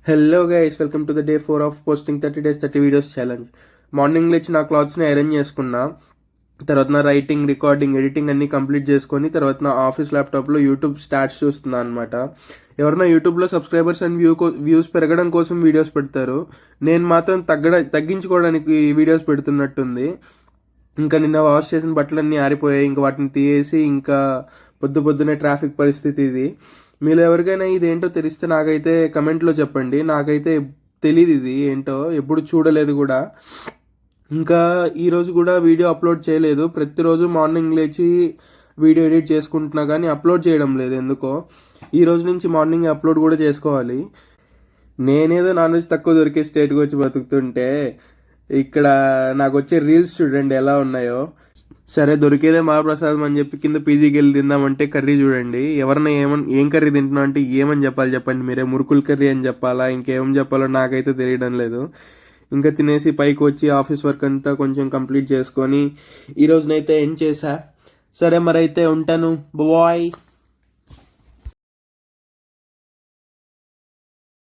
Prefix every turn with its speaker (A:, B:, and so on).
A: Hello guys, welcome to the day 4 of posting 30 days 30 videos challenge. Morning లేచి నా క్లాత్స్ని arrange చేసుకున్నా. తర్వాత నా రైటింగ్, రికార్డింగ్, ఎడిటింగ్ అన్నీ కంప్లీట్ చేసుకొని తర్వాత నా ఆఫీస్ ల్యాప్టాప్లో యూట్యూబ్ స్టార్ట్స్ చూస్తున్నా అనమాట. ఎవరైనా యూట్యూబ్లో సబ్స్క్రైబర్స్ అండ్ వ్యూస్ పెరగడం కోసం వీడియోస్ పెడతారు. నేను మాత్రం తగ్గించుకోవడానికి వీడియోస్ పెడుతున్నట్టుంది. ఇంకా నిన్న వాష్ చేసిన బట్టలన్నీ ఆరిపోయాయి. ఇంకా వాటిని తీసేసి ఇంకా పొద్దున్నే ట్రాఫిక్ పరిస్థితి ఇది. మీరు ఎవరికైనా ఇదేంటో తెలిస్తే నాకైతే కమెంట్లో చెప్పండి. నాకైతే తెలియదు ఇది ఏంటో, ఎప్పుడు చూడలేదు కూడా. ఇంకా ఈరోజు కూడా వీడియో అప్లోడ్ చేయలేదు. ప్రతిరోజు మార్నింగ్ లేచి వీడియో ఎడిట్ చేసుకుంటున్నా కానీ అప్లోడ్ చేయడం లేదు ఎందుకో. ఈరోజు నుంచి మార్నింగ్ అప్లోడ్ కూడా చేసుకోవాలి. నేనేదో నాన్ వెజ్ తక్కువ దొరికే స్టేట్కి వచ్చి బతుకుతుంటే ఇక్కడ నాకు వచ్చే రీల్స్ చూడండి ఎలా ఉన్నాయో. సరే, దొరికేదే మహాప్రసాదం అని చెప్పి కింద పీజీకి వెళ్ళి తిందామంటే కర్రీ చూడండి. ఎవరన్నా ఏం కర్రీ తింటున్నా అంటే ఏమని చెప్పాలి చెప్పండి మీరే. మురుకుల కర్రీ అని చెప్పాలా, ఇంకేం చెప్పాలో నాకైతే తెలియడం లేదు. ఇంకా తినేసి పైకి వచ్చి ఆఫీస్ వర్క్ అంతా కొంచెం కంప్లీట్ చేసుకొని ఈరోజునైతే ఎండ్ చేశా. సరే, మరైతే ఉంటాను. బాయ్.